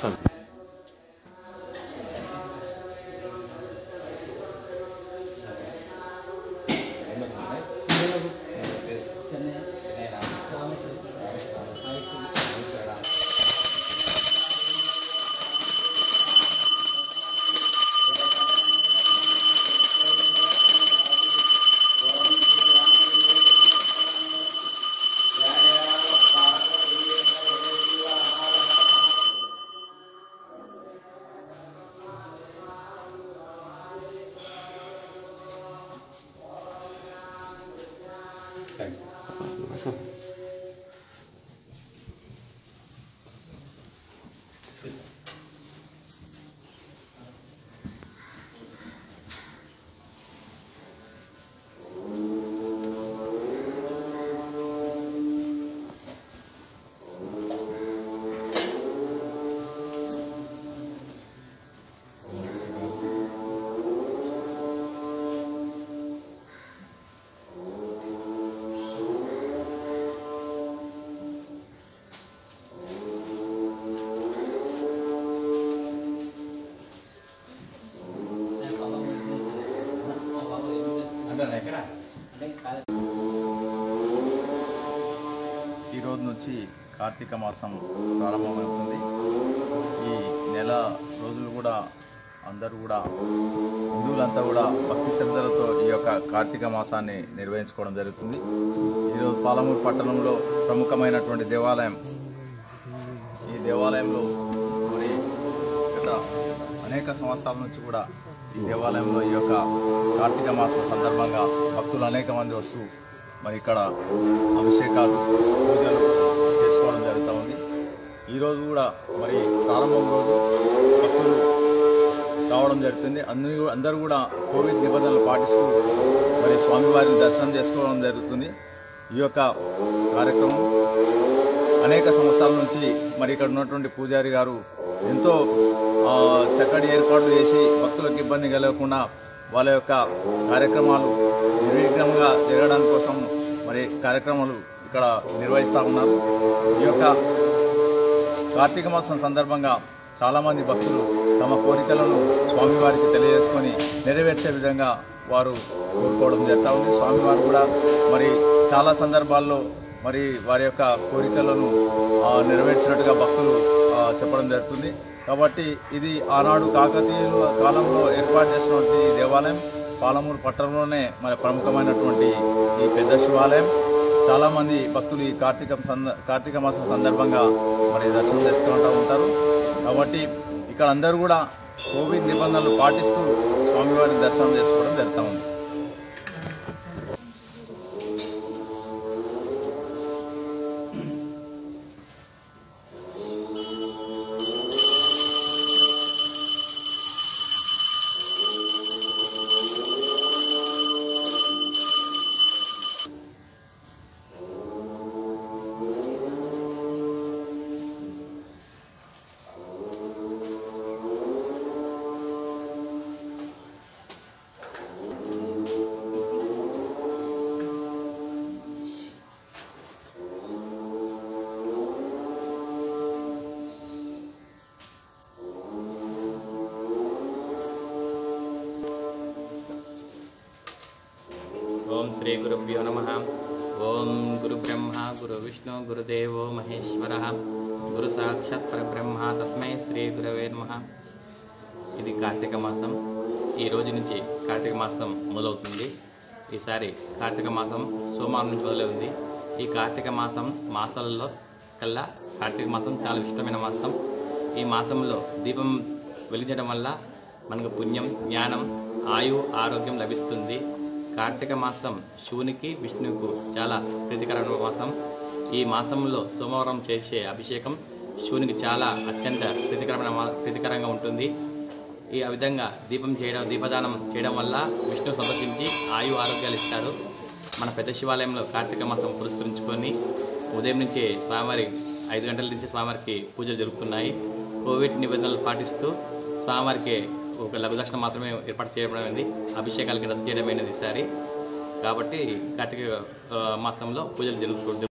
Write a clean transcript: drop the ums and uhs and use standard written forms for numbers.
Sir ఈ రోజు నుంచి కార్తీక మాసం ప్రారంభమవుతుంది. ఈ నెల రోజులు కూడా అందరూ కూడా హిందువులంతా కూడా భక్తి శ్రద్ధలతో ఈ యొక్క కార్తీక మాసాన్ని నిర్వహించుకోవడం జరుగుతుంది. ఈరోజు పాలమూరు పట్టణంలో ప్రముఖమైనటువంటి దేవాలయం, ఈ దేవాలయంలో మరి గత అనేక సంవత్సరాల నుంచి కూడా ఈ దేవాలయంలో ఈ యొక్క కార్తీక మాసం సందర్భంగా భక్తులు అనేక మంది వస్తూ మరి ఇక్కడ అభిషేకాలు పూజలు చేసుకోవడం జరుగుతూ ఉంది. ఈరోజు కూడా మరి ప్రారంభం రోజు భక్తులు రావడం జరుగుతుంది. అందరూ కూడా కోవిడ్ నిబంధనలు పాటిస్తూ మరి స్వామివారిని దర్శనం చేసుకోవడం జరుగుతుంది. ఈ యొక్క కార్యక్రమం అనేక సంవత్సరాల నుంచి మరి ఇక్కడ ఉన్నటువంటి పూజారి గారు ఎంతో చక్కటి ఏర్పాట్లు చేసి భక్తులకు ఇబ్బంది కలగకుండా వాళ్ళ యొక్క కార్యక్రమాలు నిర్విఘ్నంగా జరగడానికి కోసం మరి కార్యక్రమాలు ఇక్కడ నిర్వహిస్తూ ఉన్నారు. ఈ యొక్క కార్తీక మాసం సందర్భంగా చాలామంది భక్తులు తమ కోరికలను స్వామివారికి తెలియజేసుకొని నెరవేర్చే విధంగా వారు కోరుకోవడం జరుగుతూ ఉంది. స్వామివారు కూడా మరి చాలా సందర్భాల్లో మరి వారి యొక్క కోరికలను నెరవేర్చినట్టుగా భక్తులు చెప్పడం జరుగుతుంది. కాబట్టి ఇది ఆనాడు కాకతీయుల కాలంలో ఏర్పాటు చేసినటువంటి దేవాలయం పాలమూరు పట్టణంలోనే మరి ప్రముఖమైనటువంటి ఈ పెద్ద శివాలయం. చాలామంది భక్తులు ఈ కార్తీక మాసం సందర్భంగా మరి దర్శనం చేసుకుంటూ ఉంటారు. కాబట్టి ఇక్కడ అందరూ కూడా కోవిడ్ నిబంధనలు పాటిస్తూ స్వామివారిని దర్శనం చేసుకోవడం జరుగుతూ ఉంది. ओम श्री गुरुभ्यो नमः। ओम गुरु ब्रह्मा गुरु विष्णु गुरुदेवो महेश्वरः गुरु साक्षात् परब्रह्म तस्मै श्री गुरवे नमः। ఇది కార్తీక మాసం. ఈ రోజు నుంచి కార్తీక మాసం మొదలవుతుంది. ఈసారి కార్తీక మాసం సోమవారం నుంచి మొదలై ఉంది. ఈ కార్తీక మాసం మాసాలలో కల్లా కార్తీక మాసం చాలా ఇష్టమైన మాసం. ఈ మాసంలో దీపం వెలిగించడం వల్ల మనకు పుణ్యం, జ్ఞానం, ఆయు, ఆరోగ్యం లభిస్తుంది. కార్తీక మాసం శివునికి, విష్ణువుకు చాలా ప్రీతికరమైన మాసం. ఈ మాసంలో సోమవారం చేసే అభిషేకం శివునికి చాలా అత్యంత ప్రీతికరంగా ఉంటుంది. ఈ విధంగా దీపదానం చేయడం వల్ల విష్ణువు సంతోషించి ఆయు ఆరోగ్యాలు ఇస్తాడు. మన పెద్ద శివాలయంలో కార్తీక మాసం పురస్కరించుకొని ఉదయం నుంచే స్వామివారి 5 గంటల నుంచి స్వామివారికి పూజలు జరుగుతున్నాయి. కోవిడ్ నిబంధనలు పాటిస్తూ స్వామివారికి ఒక లఘు దర్శనం మాత్రమే ఏర్పాటు చేయబడింది. అభిషేకాలకి రద్దు చేయడమైనది ఈసారి. కాబట్టి కార్తీక మాసంలో పూజలు జరుగుతుంది.